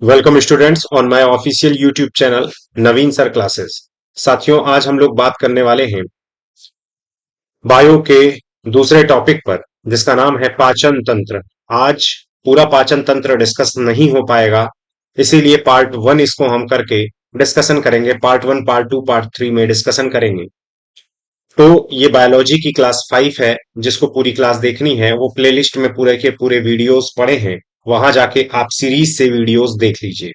Welcome students on my official YouTube channel Naveen sir classes. साथियों, आज हम लोग बात करने वाले हैं बायो के दूसरे टॉपिक पर, जिसका नाम है पाचन तंत्र। आज पूरा पाचन तंत्र डिस्कस नहीं हो पाएगा, इसीलिए पार्ट वन इसको हम करके डिस्कशन करेंगे। Part one, part two, part three में डिस्कशन करेंगे। तो ये बायोलॉजी की क्लास 5 है, जिसको पूरी क्लास देखनी है वो प्लेलिस्ट में पूरे के पूरे वीडियोस पड़े हैं। वहां जाके आप सीरीज से वीडियोस देख लीजिए।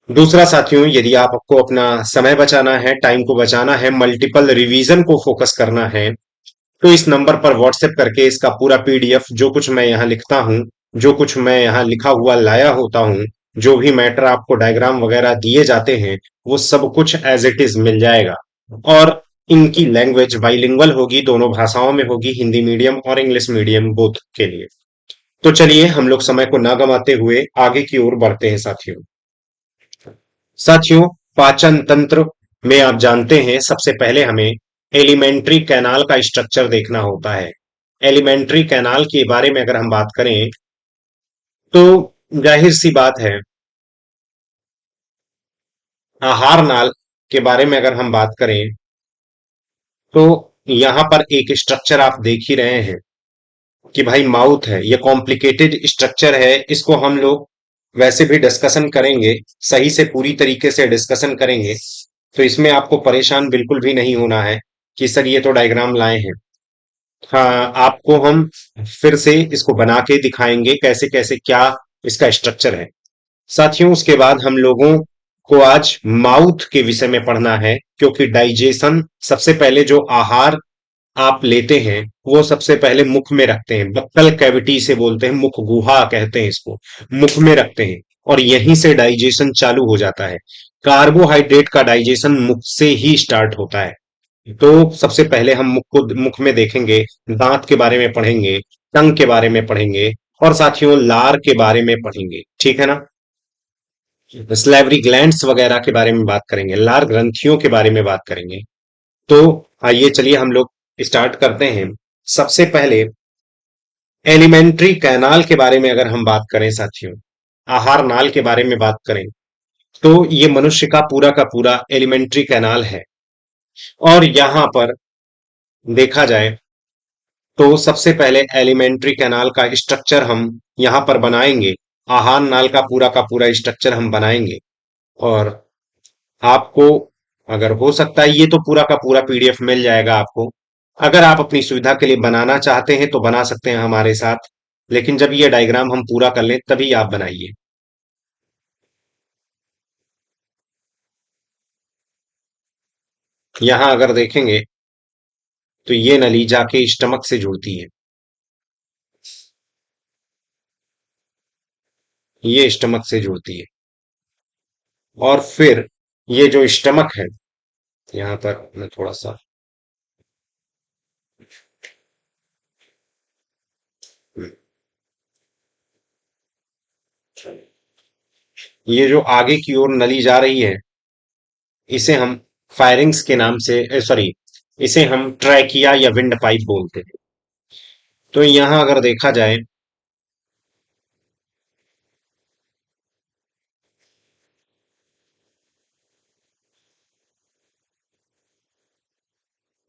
दूसरा साथियों, यदि आपको अपना समय बचाना है, टाइम को बचाना है, मल्टीपल रिवीजन को फोकस करना है, तो इस नंबर पर व्हाट्सएप करके इसका पूरा पीडीएफ, जो कुछ मैं यहाँ लिखता हूँ, जो कुछ मैं यहाँ लिखा हुआ लाया होता हूँ, जो भी मैटर आपको डायग्राम वगैरह दिए जाते हैं, वो सब कुछ एज इट इज मिल जाएगा। और इनकी लैंग्वेज बाइलिंगुअल होगी, दोनों भाषाओं में होगी, हिंदी मीडियम और इंग्लिश मीडियम बोथ के लिए। तो चलिए हम लोग समय को ना गंवाते हुए आगे की ओर बढ़ते हैं साथियों। साथियों, पाचन तंत्र में आप जानते हैं सबसे पहले हमें एलिमेंट्री कैनाल का स्ट्रक्चर देखना होता है। एलिमेंट्री कैनाल के बारे में अगर हम बात करें तो जाहिर सी बात है, आहार नाल के बारे में अगर हम बात करें तो यहां पर एक स्ट्रक्चर आप देख ही रहे हैं कि भाई माउथ है। ये कॉम्प्लिकेटेड स्ट्रक्चर है, इसको हम लोग वैसे भी डिस्कशन करेंगे, सही से पूरी तरीके से डिस्कशन करेंगे। तो इसमें आपको परेशान बिल्कुल भी नहीं होना है कि सर ये तो डायग्राम लाए हैं। हाँ, आपको हम फिर से इसको बना के दिखाएंगे कैसे कैसे क्या इसका स्ट्रक्चर है। साथियों, उसके बाद हम लोगों को आज माउथ के विषय में पढ़ना है, क्योंकि डाइजेशन सबसे पहले जो आहार आप लेते हैं वो सबसे पहले मुख में रखते हैं। बक्कल कैविटी से बोलते हैं, मुख गुहा कहते हैं इसको। मुख में रखते हैं और यहीं से डाइजेशन चालू हो जाता है। कार्बोहाइड्रेट का डाइजेशन मुख से ही स्टार्ट होता है। तो सबसे पहले हम मुख में देखेंगे, दांत के बारे में पढ़ेंगे, टंग के बारे में पढ़ेंगे, और साथियों लार के बारे में पढ़ेंगे। ठीक है ना? स्लैवरी ग्लैंड्स वगैरह के बारे में बात करेंगे, लार ग्रंथियों के बारे में बात करेंगे। तो आइए चलिए हम लोग स्टार्ट करते हैं। सबसे पहले एलिमेंट्री कैनाल के बारे में अगर हम बात करें साथियों, आहार नाल के बारे में बात करें, तो ये मनुष्य का पूरा एलिमेंट्री कैनाल है। और यहां पर देखा जाए तो सबसे पहले एलिमेंट्री कैनाल का स्ट्रक्चर हम यहां पर बनाएंगे। आहार नाल का पूरा स्ट्रक्चर हम बनाएंगे। और आपको, अगर हो सकता है, ये तो पूरा का पूरा पीडीएफ मिल जाएगा आपको। अगर आप अपनी सुविधा के लिए बनाना चाहते हैं तो बना सकते हैं हमारे साथ, लेकिन जब ये डायग्राम हम पूरा कर लें तभी आप बनाइए। यहां अगर देखेंगे तो ये नली जाके स्टमक से जुड़ती है। ये स्टमक से जुड़ती है और फिर ये जो स्टमक है, यहां पर मैं थोड़ा सा, ये जो आगे की ओर नली जा रही है, इसे हम फायरिंग्स के नाम से, सॉरी, इसे हम ट्रैकिया या विंड पाइप बोलते हैं। तो यहां अगर देखा जाए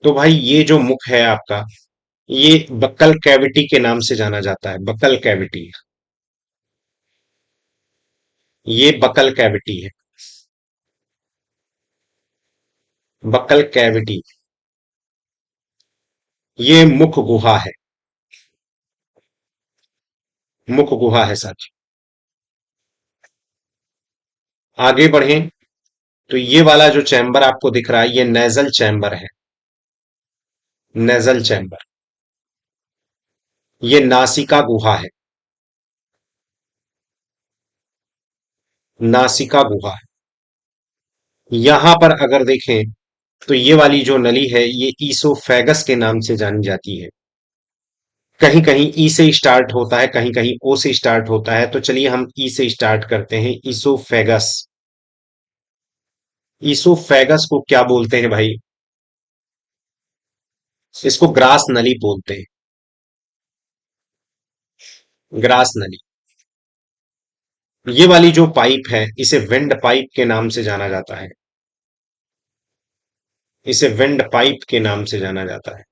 तो भाई ये जो मुख है आपका, ये बक्कल कैविटी के नाम से जाना जाता है। बक्कल कैविटी, ये बक्कल कैविटी है। बक्कल कैविटी, ये मुख गुहा है। मुख गुहा है साथी। आगे बढ़ें तो ये वाला जो चैम्बर आपको दिख रहा है, ये नेजल चैम्बर है। नेजल चैम्बर, ये नासिका गुहा है। नासिका गुहा है। यहां पर अगर देखें तो ये वाली जो नली है, ये ईसोफेगस के नाम से जानी जाती है। कहीं कहीं ई से स्टार्ट होता है, कहीं कहीं ओ से स्टार्ट होता है। तो चलिए हम ई से स्टार्ट करते हैं। ईसोफेगस। ईसोफेगस को क्या बोलते हैं भाई? इसको ग्रास नली बोलते हैं। ग्रास नली। ये वाली जो पाइप है इसे विंड पाइप के नाम से जाना जाता है। इसे विंड पाइप के नाम से जाना जाता है।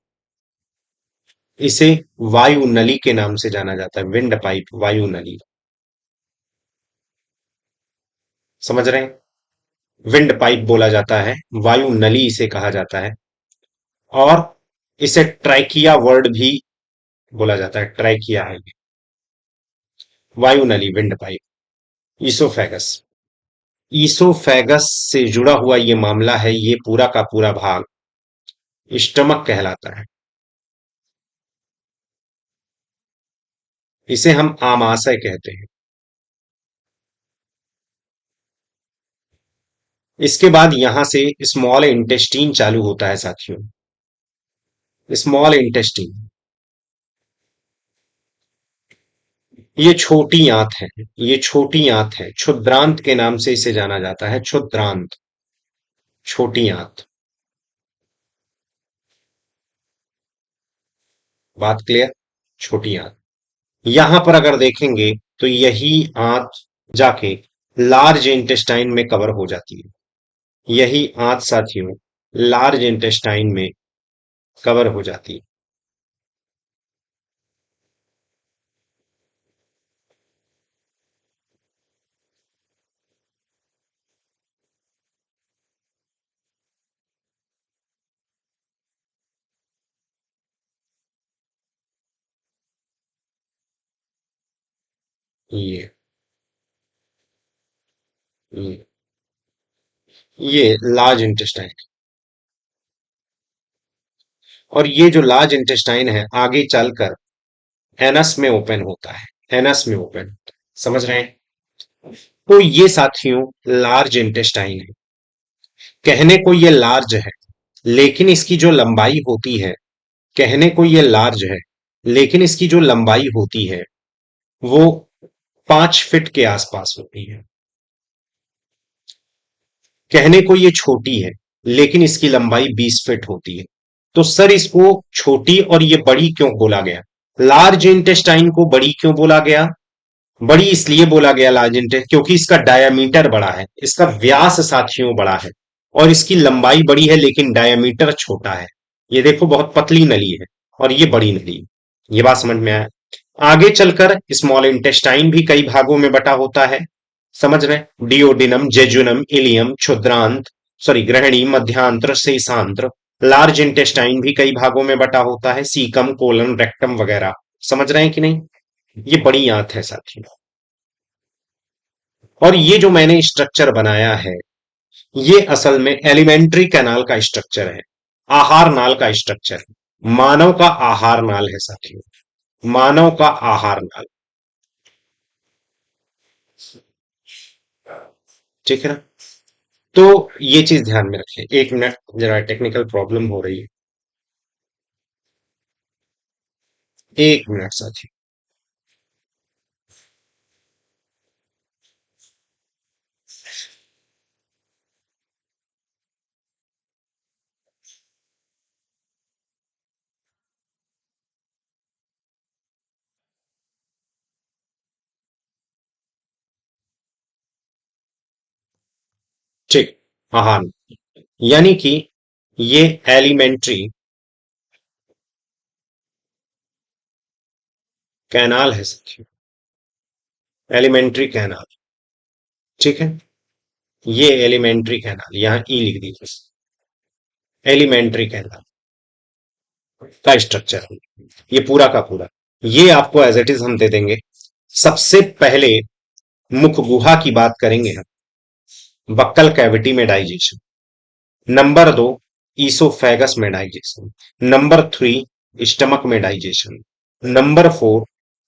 इसे वायु नली के नाम से जाना जाता है। विंड पाइप, वायु नली। समझ रहे हैं? विंड पाइप बोला जाता है, वायु नली इसे कहा जाता है। और इसे ट्रैकिया वर्ड भी बोला जाता है। ट्रैकिया है ये। वायु नली, विंड पाइप। ईसोफेगस। ईसोफेगस से जुड़ा हुआ ये मामला है। ये पूरा का पूरा भाग स्टमक कहलाता है। इसे हम आमाशय कहते हैं। इसके बाद यहां से स्मॉल इंटेस्टीन चालू होता है साथियों। स्मॉल इंटेस्टीन, ये छोटी आंत है। ये छोटी आंत है, क्षुद्रांत के नाम से इसे जाना जाता है। क्षुद्रांत, छोटी आंत। बात क्लियर? छोटी आंत। यहां पर अगर देखेंगे तो यही आंत जाके लार्ज इंटेस्टाइन में कवर हो जाती है। यही आंत साथियों लार्ज इंटेस्टाइन में कवर हो जाती है। ये ये, ये लार्ज इंटेस्टाइन। और ये जो लार्ज इंटेस्टाइन है आगे चलकर एनस में ओपन होता है। एनस में ओपन होता है। समझ रहे हैं? तो ये साथियों लार्ज इंटेस्टाइन है। कहने को ये लार्ज है, लेकिन इसकी जो लंबाई होती है, कहने को ये लार्ज है, लेकिन इसकी जो लंबाई होती है वो 5 फीट के आसपास होती है। कहने को ये छोटी है, लेकिन इसकी लंबाई 20 फीट होती है। तो सर इसको छोटी और ये बड़ी क्यों बोला गया? लार्ज इंटेस्टाइन को बड़ी क्यों बोला गया? बड़ी इसलिए बोला गया लार्ज इंटेस्टाइन क्योंकि इसका डायामीटर बड़ा है, इसका व्यास साथियों बड़ा है। और इसकी लंबाई बड़ी है लेकिन डायामीटर छोटा है। ये देखो बहुत पतली नली है और ये बड़ी नली है। ये बात समझ में आया? आगे चलकर स्मॉल इंटेस्टाइन भी कई भागों में बटा होता है। समझ रहे हैं? डिओडिनम, जेजुनम, इलियम, क्षुद्रांत, सॉरी ग्रहणी, मध्यांत्र, शेषांत्र। लार्ज इंटेस्टाइन भी कई भागों में बटा होता है। सीकम, कोलन, रेक्टम वगैरह। समझ रहे हैं कि नहीं? ये बड़ी आंत है साथियों। और ये जो मैंने स्ट्रक्चर बनाया है ये असल में एलिमेंट्री कैनाल का स्ट्रक्चर है। आहार नाल का स्ट्रक्चर है। मानव का आहार नाल है साथियों। मानव का आहार नाल। ठीक है ना? तो ये चीज ध्यान में रखें। एक मिनट, जरा टेक्निकल प्रॉब्लम हो रही है। एक मिनट साथियों। ठीक। आहार, यानी कि ये एलिमेंट्री कैनाल है साथियों। Alimentary canal. ठीक है? ये एलिमेंट्री कैनाल, यहां ई लिख दीजिए। एलिमेंट्री कैनाल का स्ट्रक्चर है ये पूरा का पूरा। ये आपको एज इट इज हम दे देंगे। सबसे पहले मुख गुहा की बात करेंगे हम। बक्कल कैविटी में डाइजेशन। नंबर 2 ईसोफेगस में डाइजेशन। नंबर 3 स्टमक में डाइजेशन। नंबर 4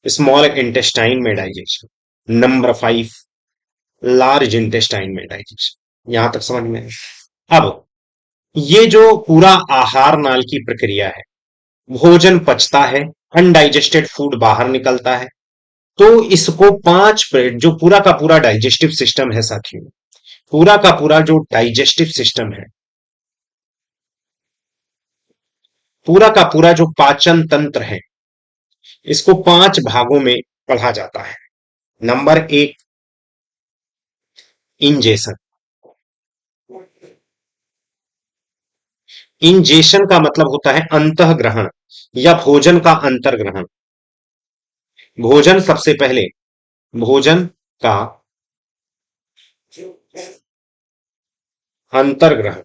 स्मॉल इंटेस्टाइन में डाइजेशन। नंबर 5 लार्ज इंटेस्टाइन में डाइजेशन। यहां तक समझ में है? अब ये जो पूरा आहार नाल की प्रक्रिया है, भोजन पचता है, अनडाइजेस्टेड फूड बाहर निकलता है। तो इसको 5 मिनट, जो पूरा का पूरा डाइजेस्टिव सिस्टम है साथियों, पूरा का पूरा जो डाइजेस्टिव सिस्टम है, पूरा का पूरा जो पाचन तंत्र है, इसको 5 भागों में पढ़ा जाता है। Number 1 ingestion. इंजेशन का मतलब होता है अंतःग्रहण या भोजन का अंतर्ग्रहण। भोजन सबसे पहले, भोजन का अंतर्ग्रहण,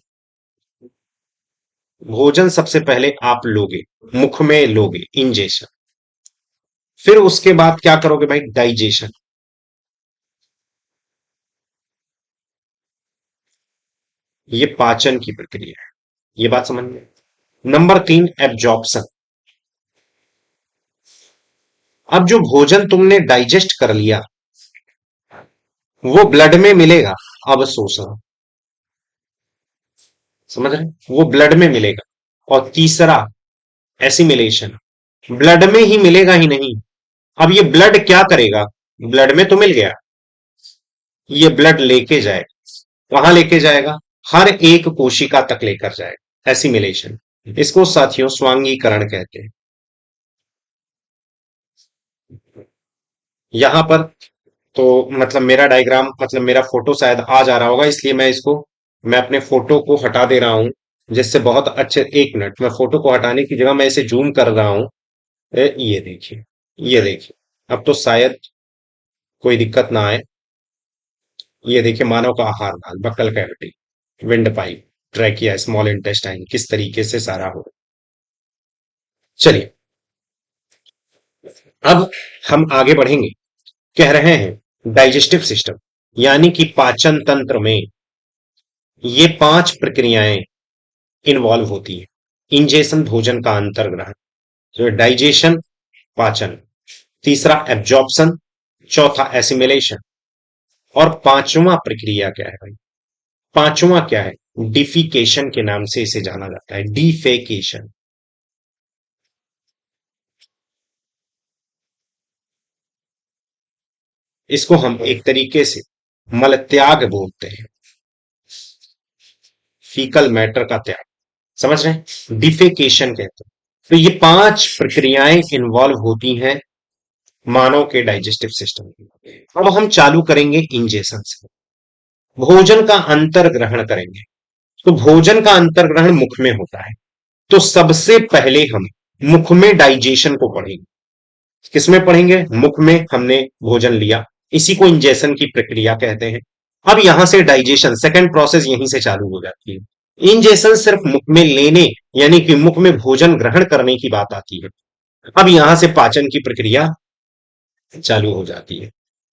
भोजन सबसे पहले आप लोगे, मुख में लोगे, इंजेशन। फिर उसके बाद क्या करोगे भाई? डाइजेशन। ये पाचन की प्रक्रिया है, ये बात समझ में। Number 3, absorption. अब जो भोजन तुमने डाइजेस्ट कर लिया वो ब्लड में मिलेगा, अवशोषण। समझ रहे? वो ब्लड में मिलेगा। और तीसरा, एसिमिलेशन। ब्लड में ही मिलेगा ही नहीं, अब ये ब्लड क्या करेगा? ब्लड में तो मिल गया, ये ब्लड लेके जाएगा। वहां लेके जाएगा, हर एक कोशिका तक लेकर जाएगा, एसिमिलेशन। इसको साथियों स्वांगीकरण कहते हैं। यहां पर तो मतलब मेरा डायग्राम, मतलब मेरा फोटो शायद आ जा रहा होगा, इसलिए मैं अपने फोटो को हटा दे रहा हूं, जिससे बहुत अच्छे। 1 मिनट, मैं फोटो को हटाने की जगह मैं इसे जूम कर रहा हूं। ये देखिए, ये देखिए, अब तो शायद कोई दिक्कत ना आए। ये देखिए, मानव का आहार नाल, buccal cavity, wind pipe, trachea, small intestine, किस तरीके से सारा हो। चलिए, अब हम आगे बढ़ेंगे। कह रहे हैं डाइजेस्टिव सिस्टम, यानी कि पाचन तंत्र में ये 5 प्रक्रियाएं इन्वॉल्व होती है। इंजेशन, भोजन का अंतर्ग्रहण, जो डाइजेशन, पाचन, तीसरा एब्जॉर्प्शन, चौथा एसिमिलेशन, और पांचवा प्रक्रिया क्या है भाई? पांचवा क्या है? डिफिकेशन के नाम से इसे जाना जाता है, डिफेकेशन। इसको हम एक तरीके से मलत्याग बोलते हैं, फीकल मैटर का त्याग। समझ रहे हैं? डिफेकेशन कहते हैं। तो ये 5 प्रक्रियाएं इन्वॉल्व होती हैं मानव के डाइजेस्टिव सिस्टम में। अब हम चालू करेंगे इंजेशन से, भोजन का अंतर्ग्रहण करेंगे। तो भोजन का अंतर्ग्रहण मुख में होता है, तो सबसे पहले हम मुख में डाइजेशन को पढ़ेंगे। किसमें पढ़ेंगे? मुख में हमने भोजन लिया, इसी को इंजेशन की प्रक्रिया कहते हैं। अब यहां से डाइजेशन, सेकंड प्रोसेस यहीं से चालू हो जाती है। इंजेशन सिर्फ मुख में लेने, यानी कि मुख में भोजन ग्रहण करने की बात आती है। अब यहां से पाचन की प्रक्रिया चालू हो जाती है।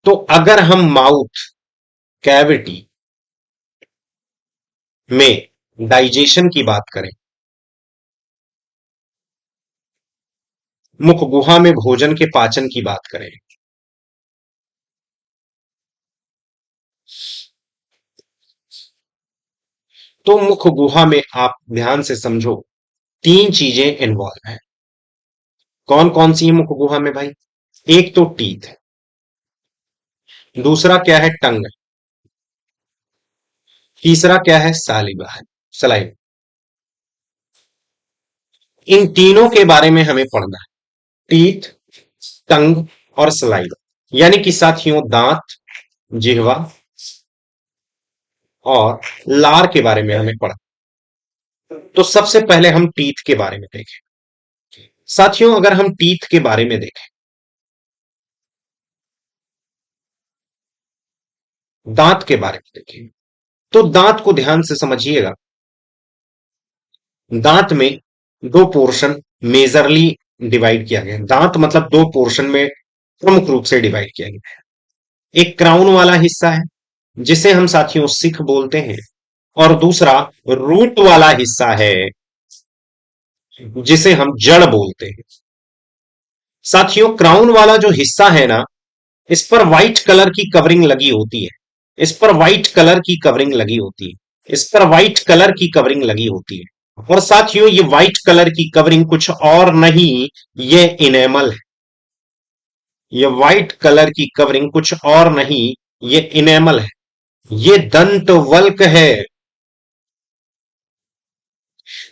तो अगर हम माउथ कैविटी में डाइजेशन की बात करें, मुख गुहा में भोजन के पाचन की बात करें, तो मुख गुहा में आप ध्यान से समझो, 3 चीजें इन्वॉल्व हैं। कौन कौन सी है मुख गुहा में भाई? एक तो टीथ है, दूसरा क्या है? टंग, तीसरा क्या है? सालिवा है, सलाइव। इन तीनों के बारे में हमें पढ़ना है, टीथ, टंग और सलाइवा, यानी कि साथियों दांत, जिह्वा और लार के बारे में हमें पढ़ना। तो सबसे पहले हम टीथ के बारे में देखें। साथियों, अगर हम टीथ के बारे में देखें, दांत के बारे में देखें, तो दांत को ध्यान से समझिएगा। दांत में 2 पोर्शन मेजरली डिवाइड किया गया है। दांत मतलब 2 पोर्शन में प्रमुख रूप से डिवाइड किया गया है। एक क्राउन वाला हिस्सा है, जिसे हम साथियों सिख बोलते हैं, और दूसरा रूट वाला हिस्सा है, जिसे हम जड़ बोलते हैं। साथियों, क्राउन वाला जो हिस्सा है ना, इस पर व्हाइट कलर की कवरिंग लगी होती है, इस पर व्हाइट कलर की कवरिंग लगी होती है, इस पर व्हाइट कलर की कवरिंग लगी होती है। और साथियों, ये व्हाइट कलर की कवरिंग कुछ और नहीं, ये इनेमल है। ये व्हाइट कलर की कवरिंग कुछ और नहीं, ये इनेमल है, ये दंत वल्क है।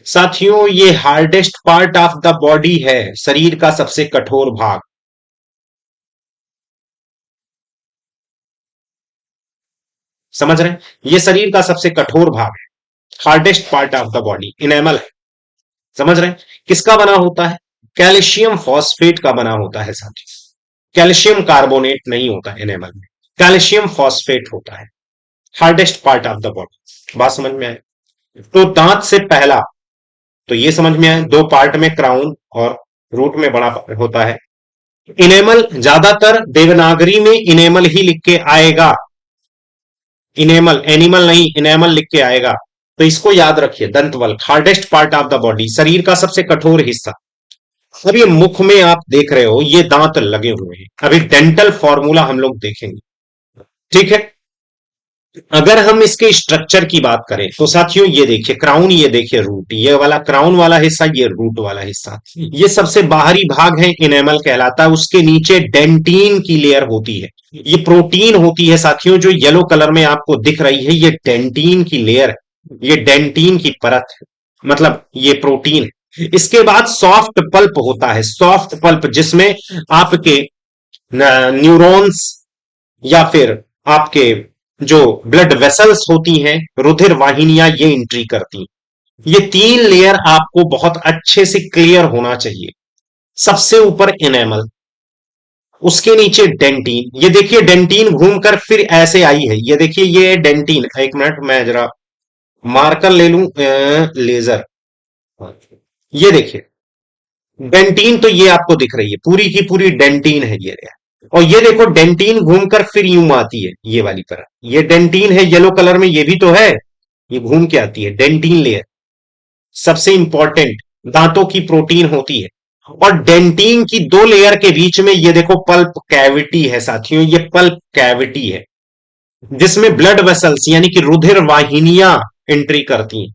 साथियों, ये hardest part of the body है, शरीर का सबसे कठोर भाग। समझ रहे हैं? ये शरीर का सबसे कठोर भाग है, hardest part of the body enamel है। समझ रहे हैं? किसका बना होता है? कैल्शियम फॉस्फेट का बना होता है साथी। कैल्शियम कार्बोनेट नहीं होता इनेमल में, कैल्शियम फॉस्फेट होता है। Hardest part of the body. बात समझ में आए? तो दांत से पहला तो ये समझ में आए, दो पार्ट में क्राउन और रूट में बड़ा होता है। इनेमल ज्यादातर देवनागरी में इनेमल ही लिख के आएगा, इनेमल एनिमल नहीं, इनेमल लिख के आएगा। तो इसको याद रखिए, दंतवल hardest part of the body, शरीर का सबसे कठोर हिस्सा। अब ये मुख में आप देख रहे हो ये दांत लगे हुए हैं, अभी डेंटल फॉर्मूला हम लोग देखेंगे, ठीक है? अगर हम इसके स्ट्रक्चर की बात करें तो साथियों ये देखिए क्राउन, ये देखिए रूट, ये वाला क्राउन वाला हिस्सा, ये रूट वाला हिस्सा, ये सबसे बाहरी भाग है, इनेमल कहलाता है। उसके नीचे डेंटीन की लेयर होती है, ये प्रोटीन होती है साथियों, जो येलो कलर में आपको दिख रही है, ये डेंटीन की लेयर है, ये डेंटीन की परत है, मतलब ये प्रोटीन है। इसके बाद सॉफ्ट पल्प होता है, सॉफ्ट पल्प, जिसमें आपके न्यूरॉन्स या फिर आपके जो ब्लड वेसल्स होती हैं, रुधिर वाहिनियां, ये एंट्री करती हैं। ये तीन लेयर आपको बहुत अच्छे से क्लियर होना चाहिए। सबसे ऊपर इनेमल, उसके नीचे डेंटीन, ये देखिए डेंटीन घूमकर फिर ऐसे आई है, ये देखिए ये डेंटीन। एक मिनट मैं जरा मार्कर ले लूं, लेजर, ये देखिए डेंटीन, तो ये आपको दिख रही है, पूरी की पूरी डेंटीन है ये लेयर। और ये देखो डेंटीन घूमकर फिर यूं आती है, ये वाली परत, ये डेंटीन है येलो कलर में, ये भी तो है, ये घूम के आती है डेंटीन लेयर, सबसे इंपॉर्टेंट, दांतों की प्रोटीन होती है। और डेंटीन की दो लेयर के बीच में ये देखो पल्प कैविटी है साथियों, ये पल्प कैविटी है, जिसमें ब्लड वेसल्स यानी कि रुधिर वाहिनियां एंट्री करती हैं,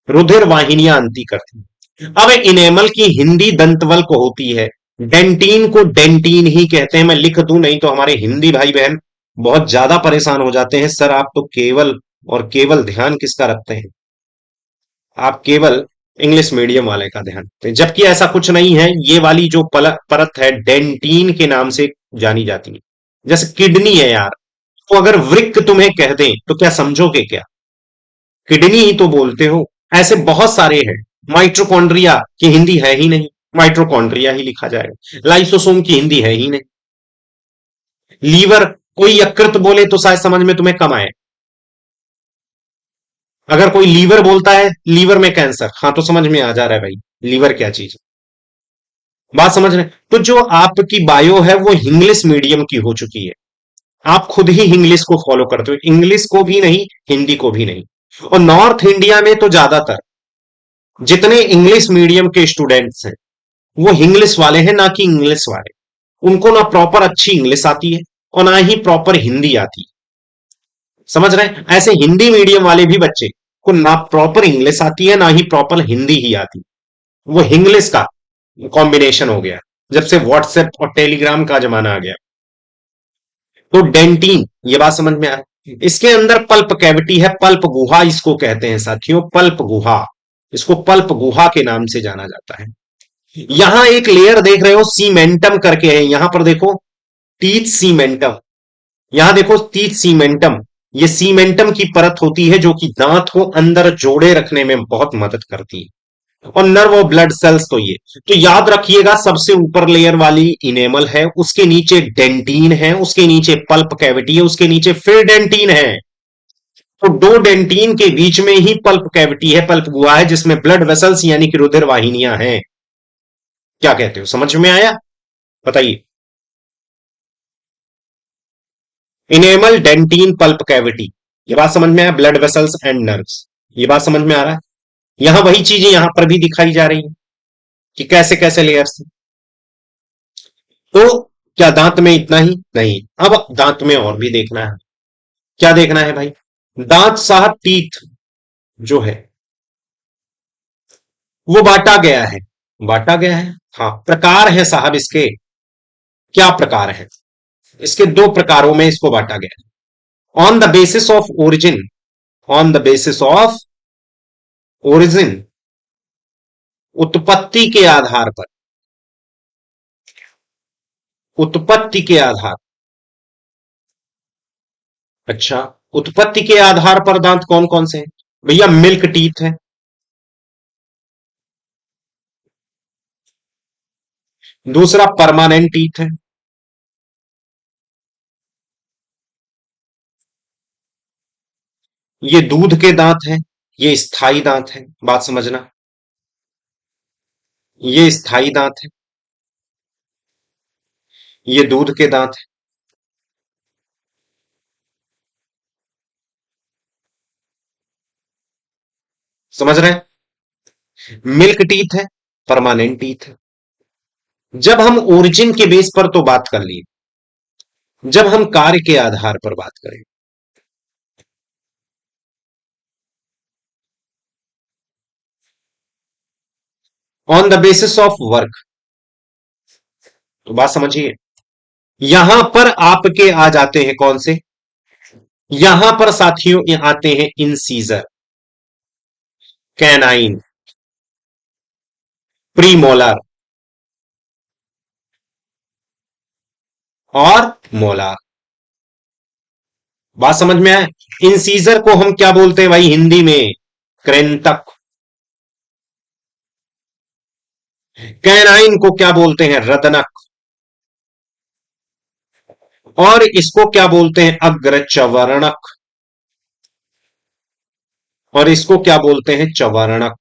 रुधिर वाहिनियां एंट्री करती हैं। अब इनेमल की हिंदी दंतवल को होती है, डेंटीन को डेंटीन ही कहते हैं। मैं लिख दूं, नहीं तो हमारे हिंदी भाई बहन बहुत ज्यादा परेशान हो जाते हैं, सर आप तो केवल और केवल ध्यान किसका रखते हैं, आप केवल इंग्लिश मीडियम वाले का ध्यान रखते हैं, जबकि ऐसा कुछ नहीं है। ये वाली जो परत है डेंटीन के नाम से जानी जाती है। जैसे किडनी है यार, तो अगर वृक्क तुम्हें कह दें तो क्या समझोगे? क्या किडनी ही तो बोलते हो। ऐसे बहुत सारे हैं। माइट्रोकॉन्ड्रिया की हिंदी है ही नहीं, माइट्रोकॉन्ड्रिया ही लिखा जाएगा। लाइसोसोम की हिंदी है ही नहीं। लीवर, कोई यकृत बोले तो शायद समझ में तुम्हें कम आए। अगर कोई लीवर बोलता है, लीवर में कैंसर, हाँ तो समझ में आ जा रहा है भाई लीवर क्या चीज है। बात समझ रहे हैं? तो जो आपकी बायो है वो इंग्लिश मीडियम की हो चुकी है, आप खुद ही इंग्लिश को फॉलो करते हो, इंग्लिश को भी नहीं, हिंदी को भी नहीं। और नॉर्थ इंडिया में तो ज्यादातर जितने इंग्लिश मीडियम के स्टूडेंट्स हैं वो इंग्लिश वाले हैं, ना कि इंग्लिश वाले। उनको ना प्रॉपर अच्छी इंग्लिश आती है और ना ही प्रॉपर हिंदी आती है। समझ रहे हैं? ऐसे हिंदी मीडियम वाले भी बच्चे को ना प्रॉपर इंग्लिश आती है, ना ही प्रॉपर हिंदी ही आती है। वो इंग्लिश का कॉम्बिनेशन हो गया जब से व्हाट्सएप और टेलीग्राम का जमाना आ गया। तो डेंटीन, ये बात समझ में आ रहा है? इसके अंदर पल्प कैविटी है, पल्प गुहा इसको कहते हैं साथियों, पल्प गुहा, इसको पल्प गुहा के नाम से जाना जाता है। यहां एक लेयर देख रहे हो सीमेंटम करके है, यहां पर देखो टीथ सीमेंटम, यहां देखो टीथ सीमेंटम, ये सीमेंटम की परत होती है जो कि दांत को अंदर जोड़े रखने में बहुत मदद करती है। और नर्व और ब्लड सेल्स, तो ये तो याद रखिएगा, सबसे ऊपर लेयर वाली इनेमल है, उसके नीचे डेंटीन है, उसके नीचे पल्प कैविटी है, उसके नीचे फिर डेंटीन है। तो दो डेंटीन के बीच में ही पल्प कैविटी है, पल्प गुहा है, जिसमें ब्लड वेसल्स यानी कि रुधिर वाहिनियां हैं। क्या कहते हो, समझ में आया? बताइए। इनेमल डेंटीन पल्प कैविटी, ये बात समझ में आया? ब्लड वेसल्स एंड नर्व्स, ये बात समझ में आ रहा है? यहां वही चीजें यहां पर भी दिखाई जा रही है कि कैसे कैसे लेयर्स। तो क्या दांत में इतना ही नहीं, अब दांत में और भी देखना है। क्या देखना है भाई? दांत साहब टीथ जो है वो बांटा गया है, बांटा गया है, हाँ प्रकार है साहब इसके। क्या प्रकार है? इसके दो प्रकारों में इसको बांटा गया है। On the basis of origin, on the basis of origin, उत्पत्ति के आधार पर, उत्पत्ति के आधार। अच्छा, उत्पत्ति के आधार पर दांत कौन कौन से हैं? भैया मिल्क टीथ है। दूसरा परमानेंट टीथ है। ये दूध के दांत हैं। ये स्थाई दांत है, बात समझना। ये स्थाई दांत है। ये दूध के दांत है। समझ रहे हैं? मिल्क टीथ है, परमानेंट टीथ है। जब हम ओरिजिन के बेस पर तो बात कर लिए, जब हम कार्य के आधार पर बात करें, on the basis of work, तो बात समझिए। यहां पर आपके आ जाते हैं कौन से? यहां पर साथियों ये आते हैं इंसीजर, कैनाइन, प्रीमोलर और मोलार। बात समझ में आए? इंसीजर को हम क्या बोलते हैं भाई हिंदी में? कृंतक। कैनाइन को क्या बोलते हैं? रदनक। और इसको क्या बोलते हैं? अग्रचवर्णक। और इसको क्या बोलते हैं? चवर्णक।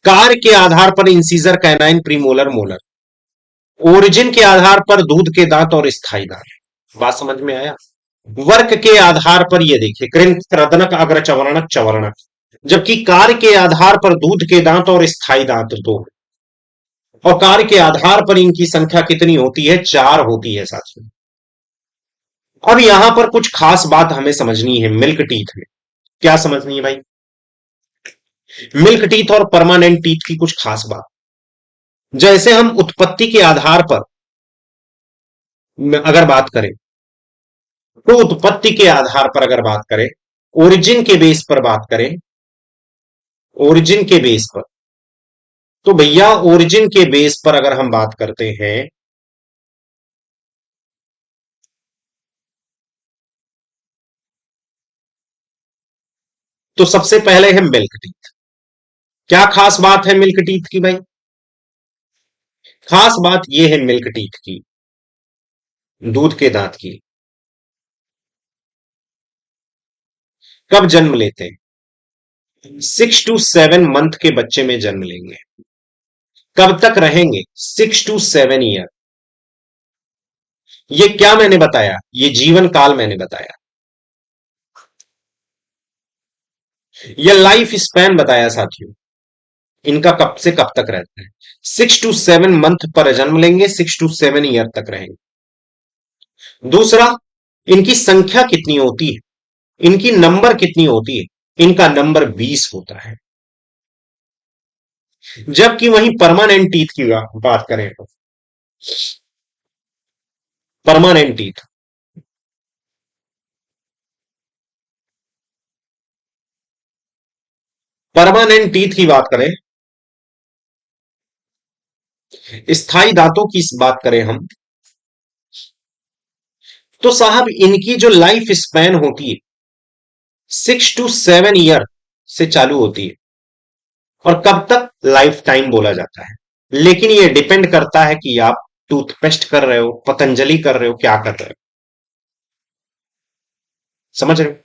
कार्य के आधार पर incisor, canine, premolar, molar. Origin के आधार पर दूध के दांत और स्थायी दांत। बात समझ में आया? वर्क के आधार पर ये देखिए, कृंत, रदनक, अग्रचवर्णक, चवर्णक। जबकि कार्य के आधार पर दूध के दांत और स्थायी दांत दो। और कार्य के आधार पर इनकी संख्या कितनी होती है? चार होती है साथियों। अब यहां पर कुछ खास बात हमें समझनी है मिल्क टीथ में। क्या समझनी है भाई? मिल्क टीथ और परमानेंट टीथ की कुछ खास बात। जैसे हम उत्पत्ति के आधार पर अगर बात करें, तो उत्पत्ति के आधार पर अगर बात करें, ओरिजिन के बेस पर बात करें, ओरिजिन के बेस पर, तो भैया ओरिजिन के बेस पर अगर हम बात करते हैं, तो सबसे पहले है मिल्क टीथ। क्या खास बात है मिल्क टीथ की भाई? खास बात यह है मिल्क टीथ की, दूध के दांत की। कब जन्म लेते हैं? 6 to 7 मंथ के बच्चे में जन्म लेंगे। कब तक रहेंगे? 6 to 7 ईयर। ये क्या मैंने बताया? ये जीवन काल मैंने बताया। ये लाइफ स्पैन बताया साथियों, इनका कब से कब तक रहता है। 6 to 7 मंथ पर जन्म लेंगे, 6 to 7 ईयर तक रहेंगे। दूसरा, इनकी संख्या कितनी होती है? इनकी नंबर कितनी होती है? इनका नंबर 20 होता है। जबकि वहीं परमानेंट टीथ की बात करें तो, परमानेंट टीथ, परमानेंट टीथ की बात करें, स्थायी दांतों की बात करें हम, तो साहब इनकी जो लाइफ स्पैन होती है 6 to 7 ईयर से चालू होती है। और कब तक? लाइफ टाइम बोला जाता है। लेकिन यह डिपेंड करता है कि आप टूथपेस्ट कर रहे हो, पतंजलि कर रहे हो, क्या कर रहे हो। समझ रहे हो?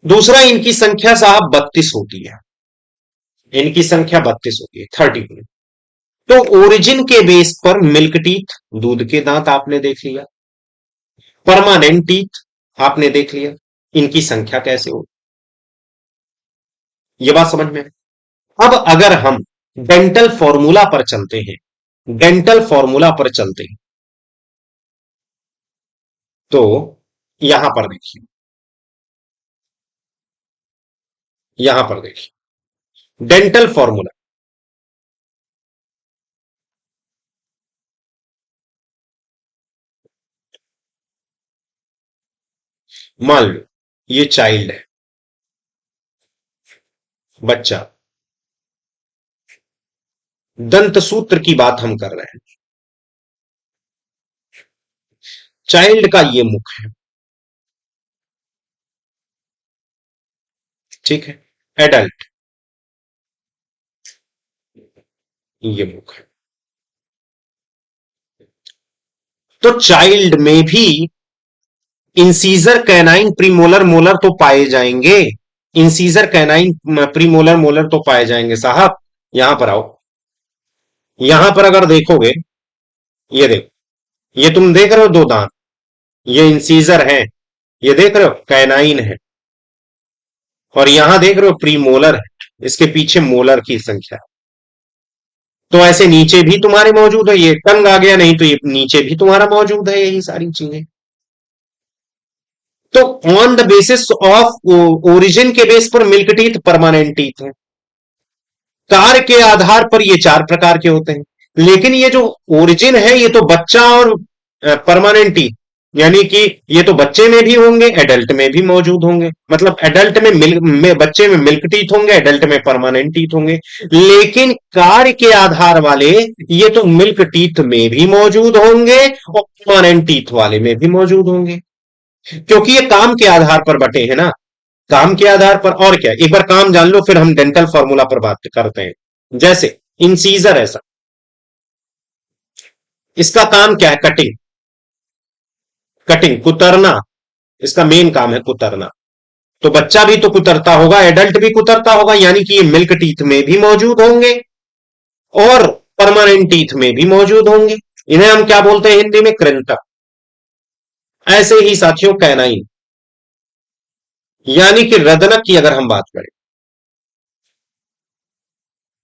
दूसरा, इनकी संख्या साहब 32 होती है। इनकी संख्या 32 होती है, 32। तो ओरिजिन के बेस पर मिल्क टीथ, दूध के दांत आपने देख लिया, परमानेंट टीथ आपने देख लिया, इनकी संख्या कैसे हो, यह बात समझ में है। अब अगर हम डेंटल फॉर्मूला पर चलते हैं, डेंटल फॉर्मूला पर चलते हैं, तो यहां पर देखिए, यहां पर देखिए डेंटल फॉर्मूला। मान लो ये चाइल्ड है, बच्चा। दंत सूत्र की बात हम कर रहे हैं। चाइल्ड का ये मुख है, ठीक है। एडल्ट ये मुख है। तो चाइल्ड में भी इंसीजर कैनाइन प्रीमोलर मोलर तो पाए जाएंगे, इंसीजर कैनाइन प्रीमोलर मोलर तो पाए जाएंगे साहब। यहां पर आओ, यहां पर अगर देखोगे, ये देखो, ये तुम देख रहे हो दो दांत, ये इंसीजर है, ये देख रहे हो कैनाइन है, और यहां देख रहे हो प्रीमोलर है, इसके पीछे मोलर की संख्या। तो ऐसे नीचे भी तुम्हारे मौजूद है, ये टंग आ गया, नहीं तो ये नीचे भी तुम्हारा मौजूद है, यही सारी चीजें। तो on the basis of origin के बेस पर मिल्क टीथ परमानेंट टीथ है, कार के आधार पर ये चार प्रकार के होते हैं। लेकिन ये जो ओरिजिन है ये तो बच्चा और परमानेंट टीथ, यानी कि ये तो बच्चे में भी होंगे, एडल्ट में भी मौजूद होंगे, मतलब एडल्ट में बच्चे में मिल्क टीथ होंगे, एडल्ट में परमानेंट टीथ होंगे। लेकिन कार के आधार वाले ये तो मिल्क टीथ में भी मौजूद होंगे और परमानेंट टीथ वाले में भी मौजूद होंगे, क्योंकि ये काम के आधार पर बटे हैं ना, काम के आधार पर। और क्या, एक बार काम जान लो फिर हम डेंटल फॉर्मूला पर बात करते हैं। जैसे इंसीजर, ऐसा इसका काम क्या है, कटिंग, कटिंग कुतरना, इसका मेन काम है कुतरना। तो बच्चा भी तो कुतरता होगा, एडल्ट भी कुतरता होगा, यानी कि ये मिल्क टीथ में भी मौजूद होंगे और परमानेंट टीथ में भी मौजूद होंगे। इन्हें हम क्या बोलते हैं हिंदी में, कृंतक। ऐसे ही साथियों कैनाइन, यानी कि रदनक की अगर हम बात करें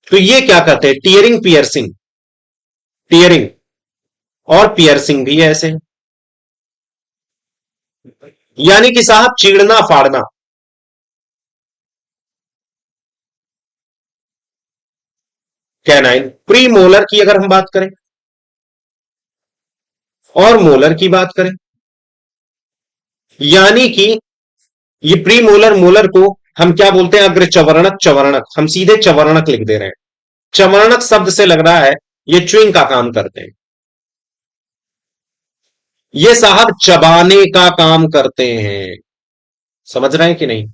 तो ये क्या करते हैं, टीयरिंग पियर्सिंग, टीयरिंग और पियर्सिंग भी ऐसे हैं। यानी कि साहब चीड़ना फाड़ना, कैनाइन। प्री मोलर की अगर हम बात करें और मोलर की बात करें, यानी कि ये प्री मोलर मोलर को हम क्या बोलते हैं, अग्र चवर्णक, चवर्णक, हम सीधे चवर्णक लिख दे रहे हैं। चवर्णक शब्द से लग रहा है ये च्युइंग का काम करते हैं, ये साहब चबाने का काम करते हैं। समझ रहे हैं कि नहीं,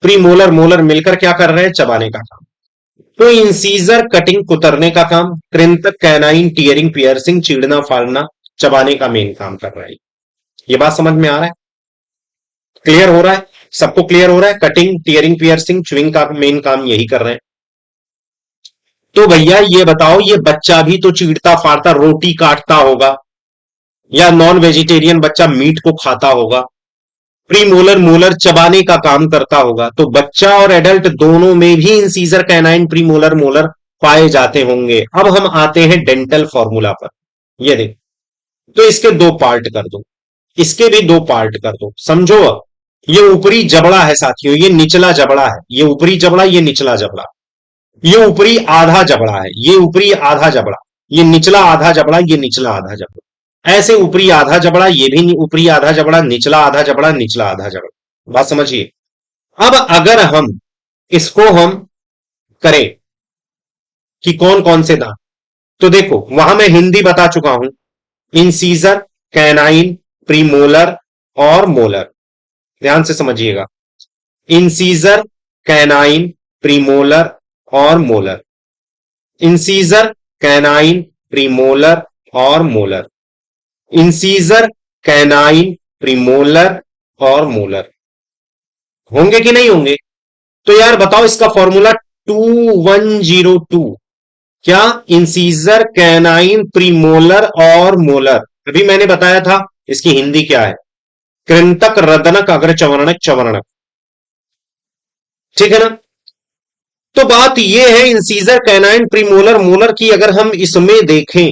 प्री मोलर मोलर मिलकर क्या कर रहे हैं, चबाने का काम। तो इंसीजर कटिंग कुतरने का काम, कृंतक कैनाइन टीयरिंग पियर्सिंग चीड़ना फाड़ना चबाने का मेन काम कर रहा है। ये बात समझ में आ रहा है, क्लियर हो रहा है, सबको क्लियर हो रहा है, कटिंग टीयरिंग पियर्सिंग च्युइंग का मेन काम यही कर रहे हैं। तो भैया ये बताओ, ये बच्चा भी तो चीड़ता फाड़ता रोटी काटता होगा, या नॉन वेजिटेरियन बच्चा मीट को खाता होगा, प्री मोलर मोलर चबाने का काम करता होगा, तो बच्चा और एडल्ट दोनों में भी incisor canine pre molar molar पाए जाते होंगे। अब हम आते हैं डेंटल फॉर्मूला पर। ये देख, तो इसके दो पार्ट कर दो, इसके भी दो पार्ट कर दो, समझो। अब ये ऊपरी जबड़ा है साथियों, ये निचला जबड़ा है, ये ऊपरी जबड़ा, ये निचला जबड़ा, ये ऊपरी आधा जबड़ा है, ये ऊपरी आधा जबड़ा, ये निचला आधा जबड़ा, ये निचला आधा जबड़ा, ऐसे ऊपरी आधा जबड़ा, ये भी ऊपरी आधा जबड़ा, निचला आधा जबड़ा, निचला आधा जबड़ा। बात समझिए। अब अगर हम इसको हम करें कि कौन कौन से दांत, तो देखो वहां मैं हिंदी बता चुका हूं, इंसीजर, कैनाइन, प्रीमोलर और मोलर। ध्यान से समझिएगा, इंसीजर, कैनाइन, प्रीमोलर और मोलर, इंसीजर, कैनाइन, प्रीमोलर और मोलर, इंसीजर, कैनाइन, प्रीमोलर और मोलर। होंगे कि नहीं होंगे? तो यार बताओ इसका फॉर्मूला 2102 क्या, इंसीजर, कैनाइन, प्रीमोलर और मोलर। अभी मैंने बताया था इसकी हिंदी क्या है, कृंतक, रदनक, अग्र चवर्णक, चवर्णक, ठीक है ना। तो बात यह है, इंसीजर, कैनाइन, प्रीमोलर, मोलर की अगर हम इसमें देखें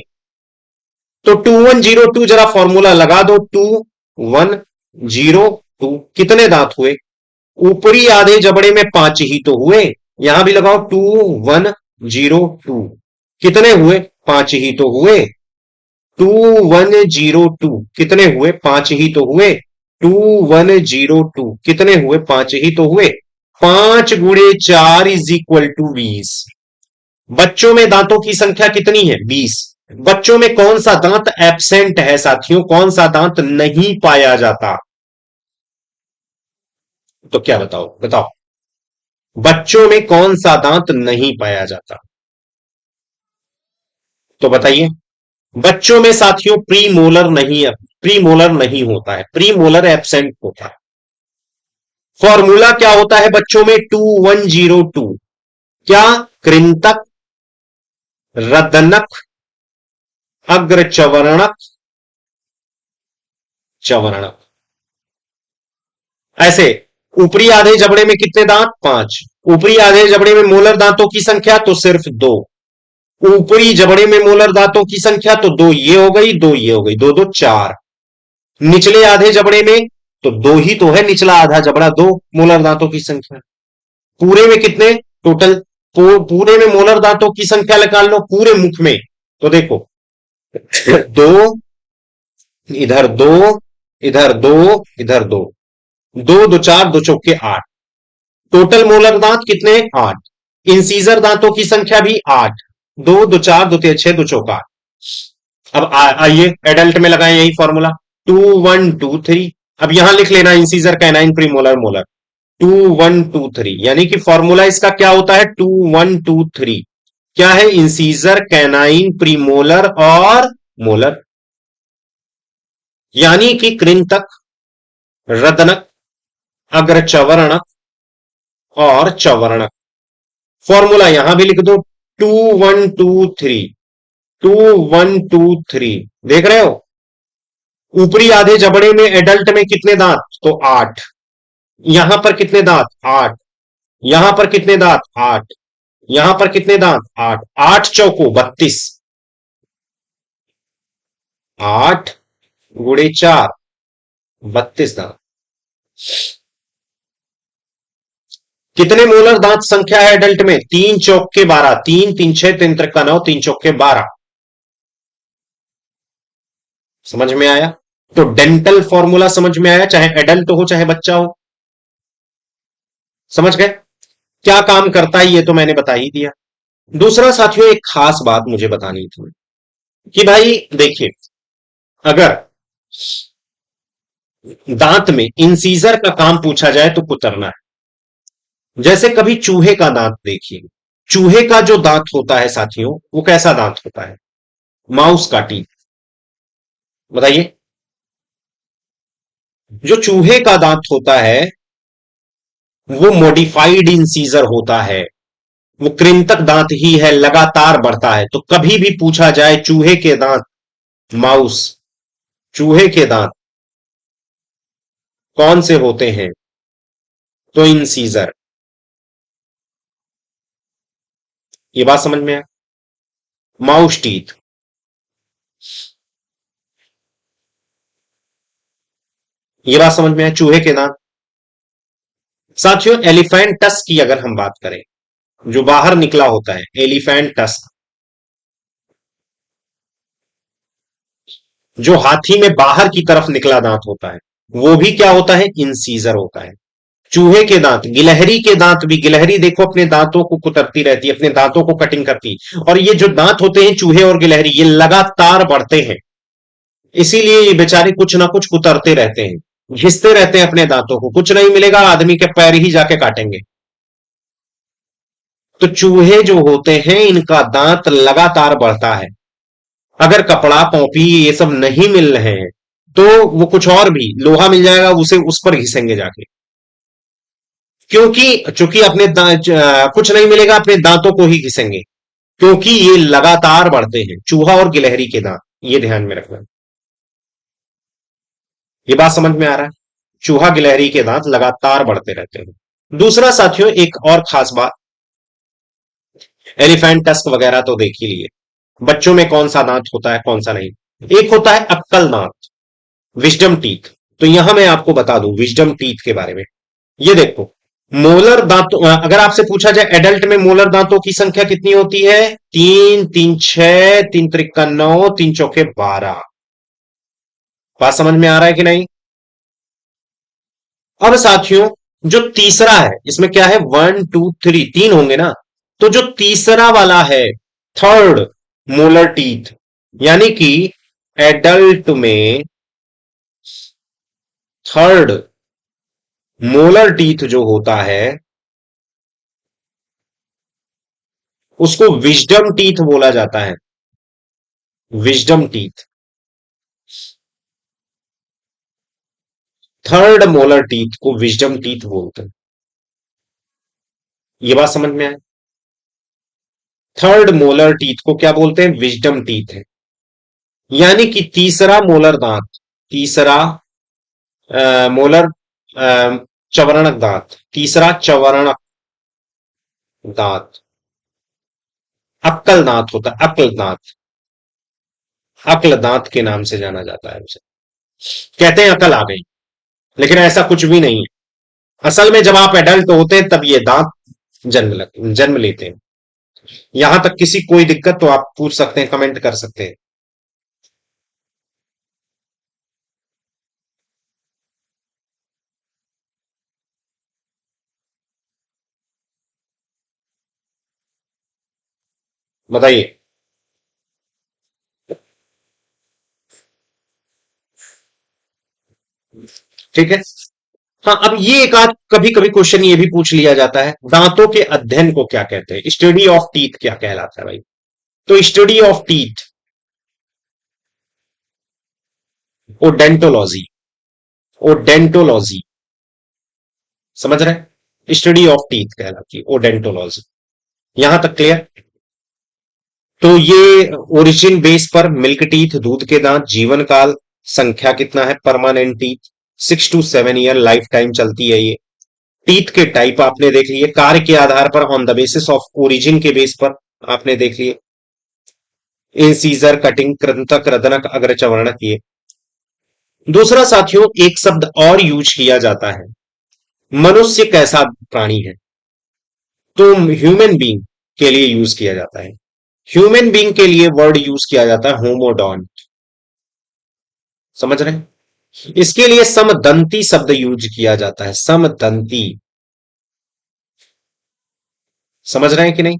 तो 2102 जरा फॉर्मूला लगा दो। 2102 कितने दांत हुए, ऊपरी आधे जबड़े में 5 ही तो हुए, यहां भी लगाओ 2102 कितने हुए, 5 ही तो हुए। 2102 कितने हुए, 5 ही तो हुए। 2102 कितने हुए, 5 ही तो हुए। 5 गुणे 4 इज इक्वल टू 20। बच्चों में दांतों की संख्या कितनी है, 20। बच्चों में कौन सा दांत एब्सेंट है साथियों, कौन सा दांत नहीं पाया जाता? तो क्या बताओ, बताओ। बच्चों में कौन सा दांत नहीं पाया जाता? तो बताइए। बच्चों में साथियों प्रीमोलर नहीं, प्रीमोलर नहीं होता है, प्रीमोलर एब्सेंट होता है। फॉर्मूला क्या होता है बच्चों में? 2102। क्या? कृंतक, रदनक, अग्रचवर्णक, चवर्णक। ऐसे ऊपरी आधे जबड़े में कितने दांत? 5। ऊपरी आधे जबड़े में मोलर दांतों की संख्या तो सिर्फ 2। ऊपरी जबड़े में मोलर दांतों की संख्या तो 2 ये हो गई, 2 ये हो गई, 2 2 4। निचले आधे जबड़े में तो 2 ही तो है, निचला आधा जबड़ा, 2 मोलर दांतों की संख्या। पूरे में कितने टोटल? पूरे में मोलर दांतों की संख्या निकाल लो पूरे मुख में। तो देखो, 2, इधर 2, इधर 2, इधर 2, 2 2 4, 2 चौके 8। टोटल मोलर दांत कितने? 8। इंसीजर दांतों की संख्या भी 8। 2 2 4, 2 3 6, 2 चौका 8। अब आइए एडल्ट में लगाएं यही फॉर्मूला, 2123। अब यहां लिख लेना इंसीजर, कैनाइन, प्रीमोलर, मोलर। 2123 यानी कि फॉर्मूला इसका क्या होता है? 2123। क्या है? इंसीजर, कैनाइन, प्रीमोलर और मोलर। यानी कि कृंतक, रदनक, अग्रचवर्णक और चवर्णक। फॉर्मूला यहां भी लिख दो, 2123। 2123 देख रहे हो? ऊपरी आधे जबड़े में एडल्ट में कितने दांत? तो 8। यहां पर कितने दांत? 8। यहां पर कितने दांत? 8। यहां पर कितने दांत? 8। 8 चौको 32। 8 गुणे 4, 32 दांत। कितने मोलर दांत संख्या है एडल्ट में? 3 चौके 12, 3 3 6, 3 त्रिका 9, 3 चौके 12। समझ में आया? तो डेंटल फॉर्मूला समझ में आया, चाहे एडल्ट हो चाहे बच्चा हो। समझ गए क्या काम करता है? ये तो मैंने बता ही दिया। दूसरा साथियों, एक खास बात मुझे बतानी थी कि भाई देखिए, अगर दांत में इंसीजर का काम पूछा जाए तो कुतरना है। जैसे कभी चूहे का दांत देखिए, चूहे का जो दांत होता है साथियों, वो कैसा दांत होता है? माउस का टीथ। बताइए। जो चूहे का दांत होता है वो मॉडिफाइड इंसीजर होता है, वो कृंतक दांत ही है, लगातार बढ़ता है। तो कभी भी पूछा जाए चूहे के दांत, माउस, चूहे के दांत कौन से होते हैं, तो इंसीजर। ये बात समझ में आया? Mouse teeth. ये बात समझ में आया? चूहे के दांत। साथियों एलिफेंट टस्क की अगर हम बात करें, जो बाहर निकला होता है एलिफेंट टस्क, जो हाथी में बाहर की तरफ निकला दांत होता है, वो भी क्या होता है? इंसीजर होता है। चूहे के दांत, गिलहरी के दांत भी, गिलहरी देखो अपने दांतों को कुतरती रहती है, अपने दांतों को कटिंग करती है। और ये जो दांत होते हैं चूहे और गिलहरी, ये लगातार बढ़ते हैं, इसीलिए ये बेचारे कुछ ना कुछ कुतरते रहते हैं, घिसते रहते हैं अपने दांतों को। कुछ नहीं मिलेगा, आदमी के पैर ही जाके काटेंगे। तो चूहे जो होते हैं इनका दांत लगातार बढ़ता है। अगर कपड़ा, कॉपी ये सब नहीं मिल रहे हैं तो वो कुछ और भी, लोहा मिल जाएगा उसे, उस पर घिसेंगे जाके। क्योंकि चूंकि अपने कुछ नहीं मिलेगा, अपने दांतों को ही घिसेंगे, क्योंकि ये लगातार बढ़ते हैं, चूहा और गिलहरी के दांत। ये ध्यान में रखना। ये बात समझ में आ रहा है? चूहा गिलहरी के दांत लगातार बढ़ते रहते हैं। दूसरा साथियों, एक और खास बात, एलिफेंट टस्क वगैरह तो देख ही लिए। बच्चों में कौन सा दांत होता है, कौन सा नहीं? एक होता है अक्कल दांत, विजडम टीथ। तो यहां मैं आपको बता दूं विजडम टीथ के बारे में। ये देखो, मोलर दांतों, अगर आपसे पूछा जाए एडल्ट में मोलर दांतों की संख्या कितनी होती है? 3 3 6, 3 त्रिका 9, 3 चौके 12। बात समझ में आ रहा है कि नहीं? अब साथियों, जो तीसरा है इसमें क्या है? 1 2 3, तीन होंगे ना। तो जो तीसरा वाला है, थर्ड मोलर टीथ, यानी कि एडल्ट में थर्ड मोलर टीथ जो होता है उसको विजडम टीथ बोला जाता है। Wisdom teeth, third molar teeth को विजडम टीथ बोलते हैं। ये बात समझ में आए? थर्ड मोलर टीथ को क्या बोलते हैं? विजडम टीथ है। यानी कि तीसरा मोलर दांत, तीसरा मोलर चवरणक दांत, तीसरा चवरणक दांत अक्कल दांत होता है। अक्ल दांत, अक्ल दांत के नाम से जाना जाता है उसे। कहते हैं अकल आ गई, लेकिन ऐसा कुछ भी नहीं है। असल में जब आप एडल्ट होते हैं तब ये दांत जन्म लेते हैं। यहां तक किसी कोई दिक्कत तो आप पूछ सकते हैं, कमेंट कर सकते हैं। बताइए। ठीक है। हाँ, अब ये एक आध कभी कभी क्वेश्चन ये भी पूछ लिया जाता है, दांतों के अध्ययन को क्या कहते हैं? स्टडी ऑफ टीथ क्या कहलाता है भाई? तो स्टडी ऑफ टीथ ओडेंटोलॉजी, ओडेंटोलॉजी, समझ रहे? स्टडी ऑफ टीथ कहलाती है ओडेंटोलॉजी। यहां तक क्लियर? तो ये ओरिजिन बेस पर मिल्क टीथ, दूध के दांत, जीवन काल, संख्या कितना है, permanent teeth, 6 to 7 year life time चलती है ये। टीथ के टाइप आपने देख लिए, कार्य के आधार पर on the basis of origin के बेस पर आपने देख लिए, इंसीजर, कटिंग, कृंतक, रदनक, अग्रचवर्णक ये। दूसरा साथियों एक शब्द और यूज किया जाता है, मनुष्य कैसा प्राणी है? तो ह्यूमन बीइंग के लिए यूज किया जाता है। ह्यूमन बीइंग के लिए वर्ड यूज किया जाता है होमोडॉन। समझ रहे हैं? इसके लिए समदंती शब्द यूज किया जाता है, समदंती। समझ रहे हैं कि नहीं?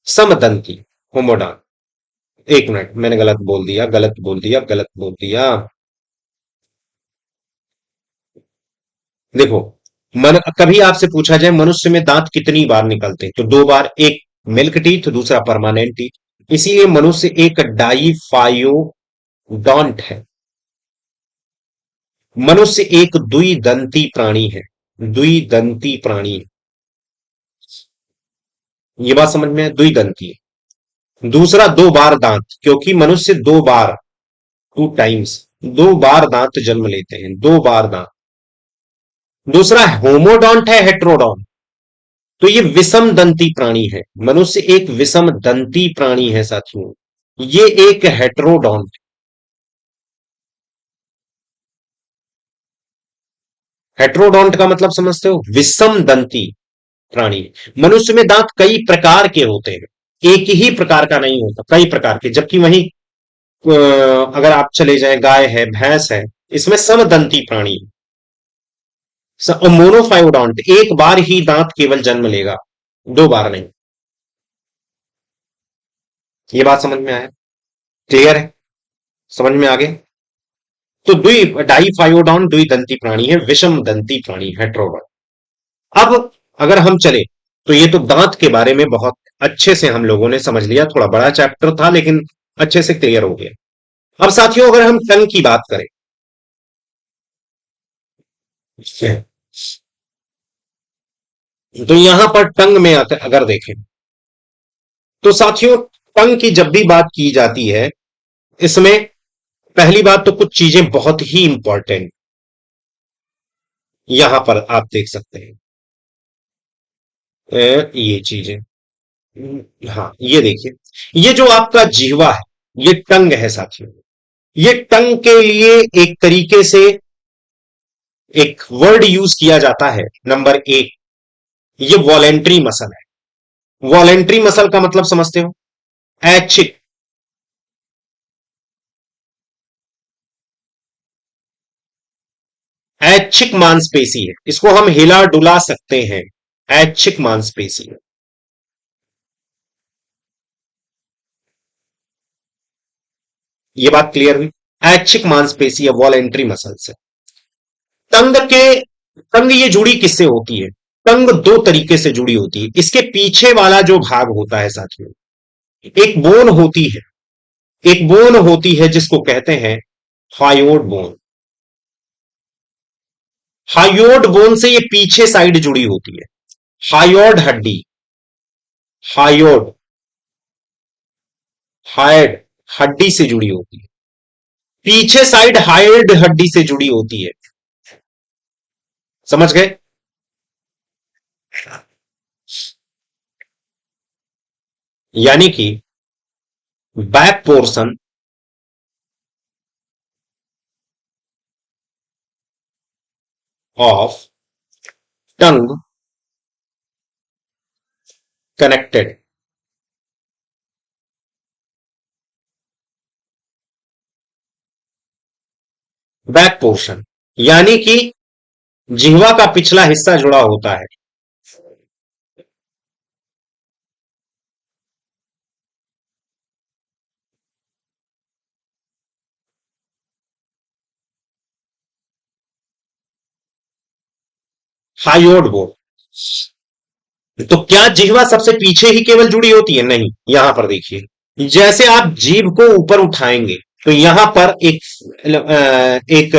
समदंती, होमोडॉन। एक मिनट, मैंने गलत बोल दिया, गलत बोल दिया, गलत बोल दिया। देखो, कभी आपसे पूछा जाए मनुष्य में दांत कितनी बार निकलते हैं, तो 2 बार। एक मिल्क टीथ, दूसरा परमानेंट टीथ। इसीलिए मनुष्य एक डाइफाइओडोंट है। मनुष्य एक द्विदंती प्राणी है, द्विदंती प्राणी है। ये बात समझ में है? द्विदंती है। दूसरा 2 बार दांत, क्योंकि मनुष्य 2 बार, 2 टाइम्स, 2 बार दांत जन्म लेते हैं, 2 बार दांत। दूसरा होमोडोंट है, हेट्रोडोंट। तो ये विषम दंती प्राणी है। मनुष्य एक विषम दंती प्राणी है साथियों। ये एक हेट्रोडोंट। हेट्रोडोंट का मतलब समझते हो? विषम दंती प्राणी। मनुष्य में दांत कई प्रकार के होते हैं, एक ही प्रकार का नहीं होता, कई प्रकार के। जबकि वही अगर आप चले जाएं, गाय है, भैंस है, इसमें समदंती प्राणी है। और मोनोफाइडोंट एक बार ही दांत केवल जन्म लेगा, 2 बार नहीं। ये बात समझ में आया? क्लियर है? समझ में आ गया? तो डाइफाइडोन द्विदंती प्राणी है, विषम दंती प्राणी हेट्रोडोन। अब अगर हम चले, तो ये तो दांत के बारे में बहुत अच्छे से हम लोगों ने समझ लिया। थोड़ा बड़ा चैप्टर था लेकिन अच्छे से क्लियर हो गया। अब साथियों अगर हम टंग की बात करें, तो यहां पर टंग में अगर देखें, तो साथियों टंग की जब भी बात की जाती है, इसमें पहली बात तो कुछ चीजें बहुत ही इंपॉर्टेंट यहां पर आप देख सकते हैं। ये चीजें, हाँ ये देखिए, ये जो आपका जीवा है, ये टंग है साथियों। ये टंग के लिए एक तरीके से एक वर्ड यूज किया जाता है, नंबर 1, ये वॉलेंट्री मसल है। वॉलेंट्री मसल का मतलब समझते हो? ऐच्छिक, ऐच्छिक मांसपेशी है, इसको हम हिला डुला सकते हैं। ऐच्छिक मांसपेशी है। ये बात क्लियर हुई। ऐच्छिक मांसपेशी या वॉलेंट्री मसल्स है। टंग के टंग ये जुड़ी किससे होती है? टंग दो तरीके से जुड़ी होती है। इसके पीछे वाला जो भाग होता है साथियों, एक बोन होती है, एक बोन होती है जिसको कहते हैं हायोड बोन। हायोड बोन से ये पीछे साइड जुड़ी होती है। हायोड हड्डी, हायोड हायड हड्डी से जुड़ी होती है। पीछे साइड हायड हड्डी से जुड़ी होती है। समझ गए? यानी कि back portion of tongue connected, back portion यानी कि जिह्वा का पिछला हिस्सा जुड़ा होता है। Hyoid bone. तो क्या जिह्वा सबसे पीछे ही केवल जुड़ी होती है? नहीं, यहां पर देखिए, जैसे आप जीभ को ऊपर उठाएंगे तो यहां पर एक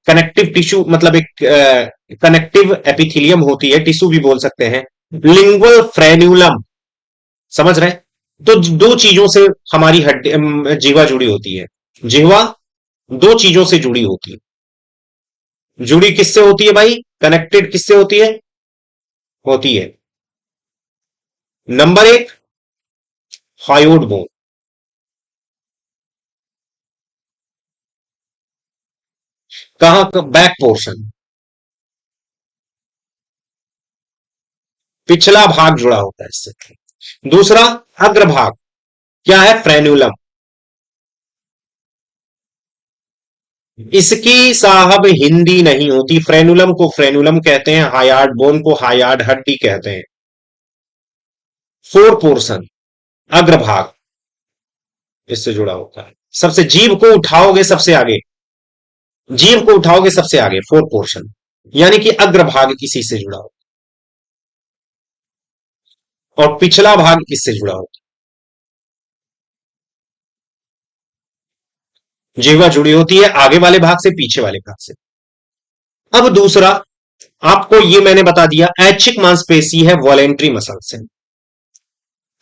कनेक्टिव टिश्यू, मतलब एक कनेक्टिव एपिथेलियम होती है, टिश्यू भी बोल सकते हैं, लिंगुअल फ्रेन्यूलम। समझ रहे हैं? तो दो चीजों से हमारी हड्डी जिह्वा जुड़ी होती है। जिह्वा दो चीजों से जुड़ी होती है। जुड़ी किससे होती है भाई? कनेक्टेड किससे होती है? होती है, नंबर एक, हायोड बोन। कहां? बैक पोर्शन, पिछला भाग जुड़ा होता है इससे। दूसरा, अग्रभाग, क्या है? फ्रेन्यूलम। इसकी साहब हिंदी नहीं होती। फ्रेन्यूलम को फ्रेन्यूलम कहते हैं, हायार्ड बोन को हायार्ड हड्डी कहते हैं। फोर पोर्शन, अग्रभाग, इससे जुड़ा होता है। सबसे जीभ को उठाओगे सबसे आगे, जीभ को उठाओगे सबसे आगे, फोर पोर्शन, यानी कि अग्रभाग इसी से जुड़ा होता है और पिछला भाग इससे जुड़ा होता है। जीवा जुड़ी होती है आगे वाले भाग से, पीछे वाले भाग से। अब दूसरा, आपको ये मैंने बता दिया, ऐच्छिक मांसपेशी है, वॉलेंट्री मसल्स है।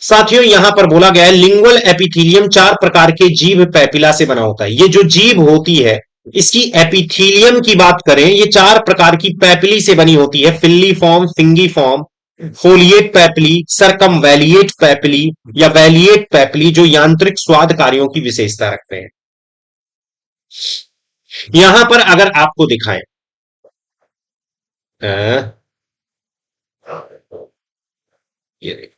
साथियों यहां पर बोला गया है लिंगुअल एपिथीलियम चार प्रकार के जीभ पैपिला से बना होता है। ये जो जीभ होती है, इसकी एपिथीलियम की बात करें, ये चार प्रकार की पैपिली से बनी होती है। फिल्ली form, फिंगी form, folate papillae, सरकम वैलिएट papillae या वैलिएट पैपिली, जो यांत्रिक स्वाद कार्यों की विशेषता रखते हैं। यहां पर अगर आपको दिखाएं, ये देखिए,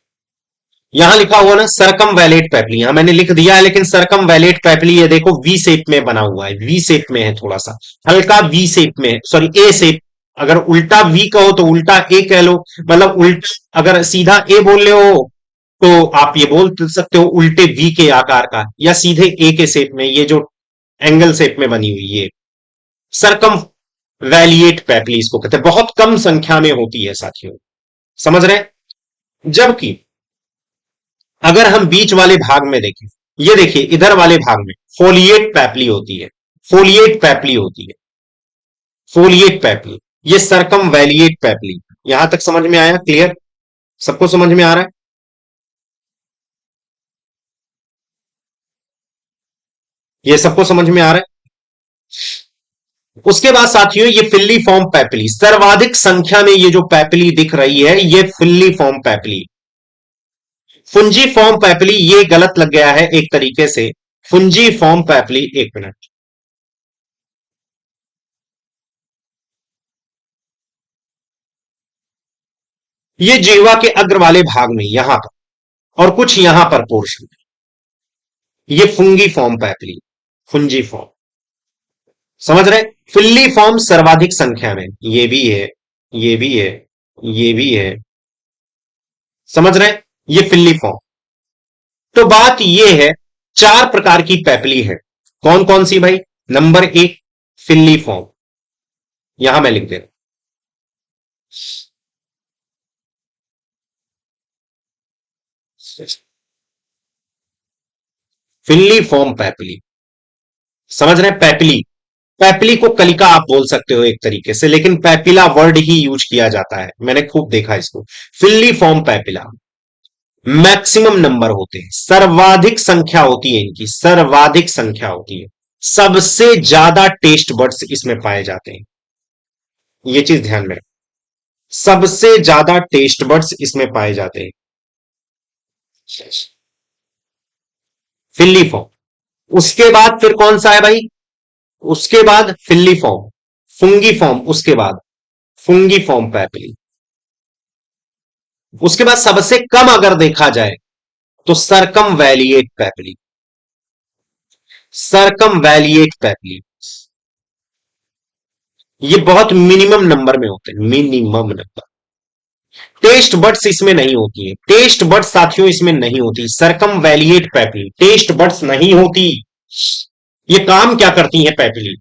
यहां लिखा हुआ ना सरकम वैलेट पैपली, यहां मैंने लिख दिया है, लेकिन सरकम वैलेट पैपली ये देखो वी शेप में बना हुआ है, वी शेप में है, थोड़ा सा हल्का वी शेप में, सॉरी ए शेप। अगर उल्टा वी कहो तो उल्टा ए कह लो, मतलब उल्टा, अगर सीधा ए बोल रहे हो तो आप ये बोल सकते हो उल्टे वी के आकार का, या सीधे ए के शेप में, ये जो एंगल शेप में बनी हुई ये सरकम वैलिएट पैपली इसको कहते हैं। बहुत कम संख्या में होती है साथियों, समझ रहे हैं? जबकि अगर हम बीच वाले भाग में देखें, ये देखिए इधर वाले भाग में फोलिएट पैपली होती है, फोलिएट पैपली होती है, फोलिएट पैपली, ये सरकम वैलिएट पैपली। यहां तक समझ में आया? क्लियर? सबको समझ में आ रहा है? ये सबको समझ में आ रहा है? उसके बाद साथियों ये फिल्ली फॉर्म पैपली, सर्वाधिक संख्या में ये जो पैपली दिख रही है ये फिल्ली फॉर्म पैपली। फुंजी फॉर्म पैपली ये गलत लग गया है एक तरीके से, फुंजी फॉर्म पैपली, एक मिनट, ये जिह्वा के अग्र वाले भाग में यहां पर और कुछ यहां पर पोर्शन, ये फुंगी फॉर्म पैपली, फुंजी फॉर्म। समझ रहे? फिल्ली फॉर्म सर्वाधिक संख्या में, ये भी है, ये भी है, ये भी है। समझ रहे? ये फिल्ली फॉर्म। तो बात ये है, चार प्रकार की पैपली है। कौन कौन सी भाई? नंबर एक, फिल्लीफॉर्म, यहां मैं लिख दे रहा हूं। फिल्लीफॉर्म पैपिली, समझ रहे हैं? पैपिली, पैपिली को कलिका आप बोल सकते हो एक तरीके से, लेकिन पैपिला वर्ड ही यूज किया जाता है, मैंने खूब देखा इसको। फिल्लीफॉर्म पैपिला, मैक्सिमम नंबर होते हैं, सर्वाधिक संख्या होती है इनकी, सर्वाधिक संख्या होती है, सबसे ज्यादा टेस्ट बड्स इसमें पाए जाते हैं, ये चीज ध्यान में रखें। सबसे ज्यादा टेस्ट बड्स इसमें पाए जाते हैं, फिल्लीफॉर्म। उसके बाद फिर कौन सा है भाई? उसके बाद फिल्लीफॉर्म, फुंगीफॉर्म, उसके बाद फुंगीफॉर्म पैपिली। उसके बाद सबसे कम अगर देखा जाए तो सरकम वैलिएट पैपिली, सरकम वैलिएट पैपिली, ये बहुत मिनिमम नंबर में होते हैं, मिनिमम नंबर। टेस्ट बड्स इसमें नहीं होती है, टेस्ट बड्स साथियों इसमें नहीं होती, सरकम वैलिएट पैपिली टेस्ट बड्स नहीं होती। ये काम क्या करती है पैपिली?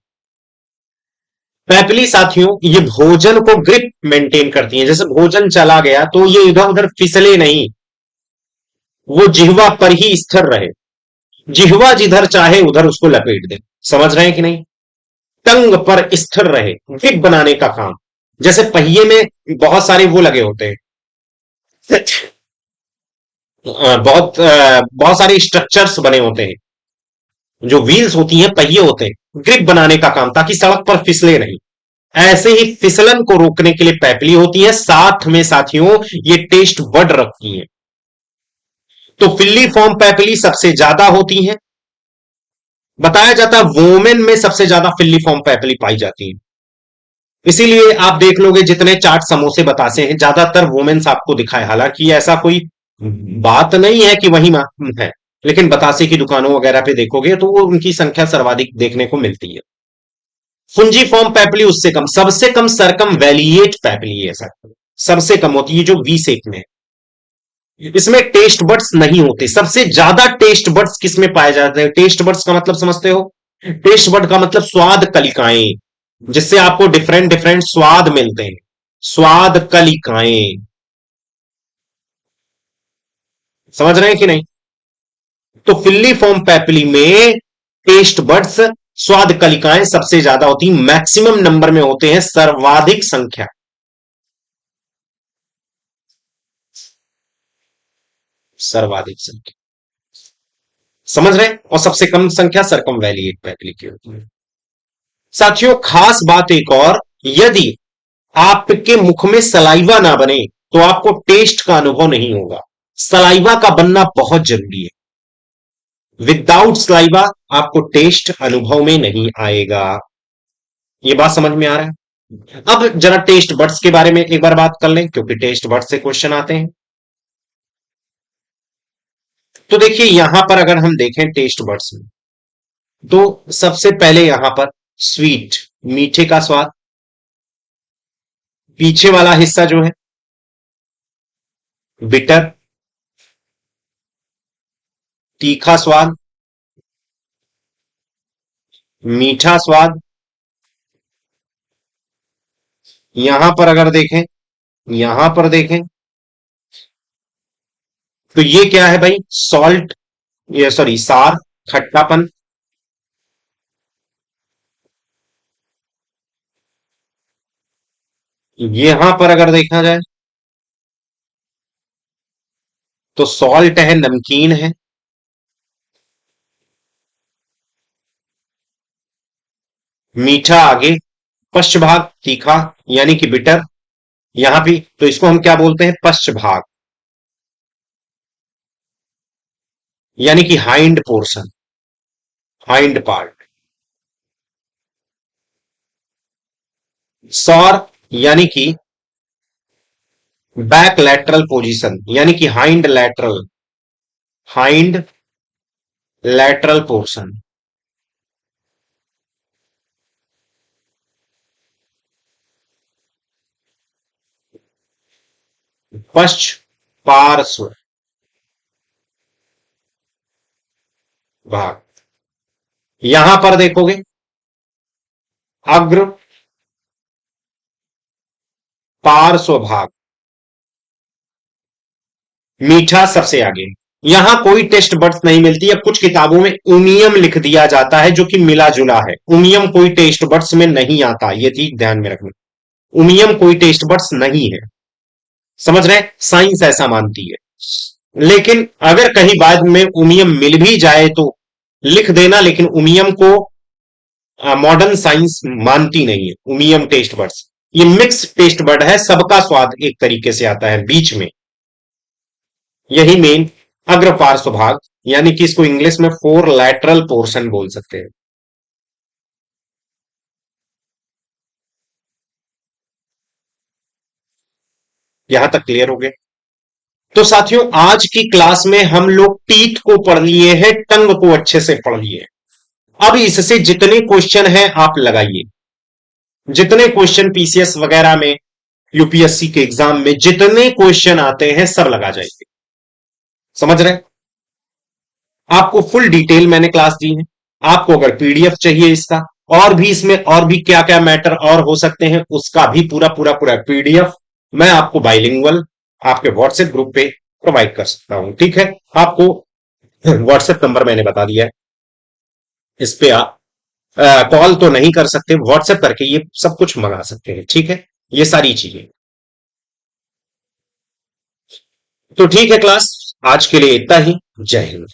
पैपिली साथियों ये भोजन को ग्रिप मेंटेन करती है, जैसे भोजन चला गया तो ये इधर उधर फिसले नहीं, वो जिह्वा पर ही स्थिर रहे, जिह्वा जिधर चाहे उधर उसको लपेट दे, समझ रहे हैं कि नहीं? टंग पर स्थिर रहे, ग्रिप बनाने का काम। जैसे पहिए में बहुत सारे वो लगे होते हैं, बहुत सारे स्ट्रक्चर्स बने होते हैं, जो व्हील्स होती हैं, पहिए होते हैं, ग्रिप बनाने का काम, ताकि सड़क पर फिसले नहीं। ऐसे ही फिसलन को रोकने के लिए पैपली होती है, साथ में साथियों ये टेस्ट बड रखती है। तो फिल्ली फॉर्म पैपली सबसे ज्यादा होती है, बताया जाता है वोमेन में सबसे ज्यादा फिल्ली फॉर्म पैपली पाई जाती है। इसीलिए आप देख लोगे जितने चाट समोसे बतासे हैं ज्यादातर वोमेन्स आपको दिखाए, हालांकि ऐसा कोई बात नहीं है कि वही है, लेकिन बतासे की दुकानों वगैरह पे देखोगे तो वो उनकी संख्या सर्वाधिक देखने को मिलती है। फुंजी फॉर्म पैपली उससे कम, सबसे कम सरकम वैलिएट पैपली है ऐसा, सबसे कम होती है जो वी शेप में है। इसमें टेस्ट बड्स नहीं होते, सबसे ज्यादा टेस्ट बड्स किसमें पाए जाते हैं? टेस्ट बड्स का मतलब समझते हो? टेस्ट बड का मतलब स्वाद कलिकाएं, जिससे आपको डिफरेंट डिफरेंट स्वाद मिलते हैं, स्वाद कलिकाएं, समझ रहे हैं कि नहीं? तो फिल्ली फॉर्म पैपिली में टेस्ट बड्स, स्वाद कलिकाएं सबसे ज्यादा होती, मैक्सिमम नंबर में होते हैं, सर्वाधिक संख्या, सर्वाधिक संख्या, समझ रहे हैं? और सबसे कम संख्या सरकम वैलिएट पैपिली की होती है। साथियों खास बात एक और, यदि आपके मुख में सलाइवा ना बने तो आपको टेस्ट का अनुभव नहीं होगा, सलाइवा का बनना बहुत जरूरी है, विदाउट सलाइवा आपको टेस्ट अनुभव में नहीं आएगा। ये बात समझ में आ रहा है? अब जरा टेस्ट बड्स के बारे में एक बार बात कर लें, क्योंकि टेस्ट बड्स से क्वेश्चन आते हैं। तो देखिए यहां पर अगर हम देखें टेस्ट बड्स में, तो सबसे पहले यहां पर स्वीट, मीठे का स्वाद, पीछे वाला हिस्सा जो है बिटर, तीखा स्वाद, मीठा स्वाद। यहां पर अगर देखें, यहां पर देखें तो ये क्या है भाई? सॉल्ट, ये सॉरी सार, खट्टापन। यहां पर अगर देखा जाए तो सॉल्ट है, नमकीन है। मीठा आगे, पश्च भाग तीखा, यानी कि बिटर, यहां भी तो इसको हम क्या बोलते हैं? पश्च भाग, यानी कि हाइंड पोर्शन, हाइंड पार्ट। सौर, यानी कि बैक लैटरल पोजीशन, यानी कि hind lateral, hind lateral portion. पश्च पार्श्व भाग, यहां पर देखोगे अग्र पार्श्व भाग, मीठा सबसे आगे। यहां कोई टेस्ट बर्ड्स नहीं मिलती है, कुछ किताबों में उमियम लिख दिया जाता है जो कि मिला जुला है। उमियम कोई टेस्ट बर्ड्स में नहीं आता, ये चीज ध्यान में रखना। उमियम कोई टेस्ट बर्ड्स नहीं है, समझ रहे हैं? साइंस ऐसा मानती है। लेकिन अगर कहीं बाद में उमियम मिल भी जाए तो लिख देना, लेकिन उमियम को मॉडर्न साइंस मानती नहीं है, उमियम टेस्ट बर्ड्स। ये मिक्स टेस्ट बर्ड है, सबका स्वाद एक तरीके से आता है बीच में। यही मेन अग्र पार्श्व भाग, यानी कि इसको इंग्लिश में फोर लैटरल पोर्शन बोल सकते हैं। यहां तक क्लियर हो गया? तो साथियों, आज की क्लास में हम लोग टीथ को पढ़ लिए हैं, टंग को अच्छे से पढ़ लिए हैं। अब इससे जितने क्वेश्चन हैं आप लगाइए, जितने क्वेश्चन पीसीएस वगैरह में, यूपीएससी के एग्जाम में जितने क्वेश्चन आते हैं सब लगा जाएंगे। समझ रहे हैं? आपको फुल डिटेल मैंने क्लास दी है। आपको अगर पीडीएफ चाहिए इसका, और भी इसमें और भी क्या क्या मैटर और हो सकते हैं, उसका भी पूरा पूरा पूरा पीडीएफ मैं आपको बाइलिंगुअल आपके व्हाट्सएप ग्रुप पे प्रोवाइड कर सकता हूं। ठीक है? आपको व्हाट्सएप नंबर मैंने बता दिया है, इस पे आप कॉल तो नहीं कर सकते, व्हाट्सएप करके ये सब कुछ मंगा सकते हैं। ठीक है? ये सारी चीजें। तो ठीक है क्लास, आज के लिए इतना ही। जय हिंद।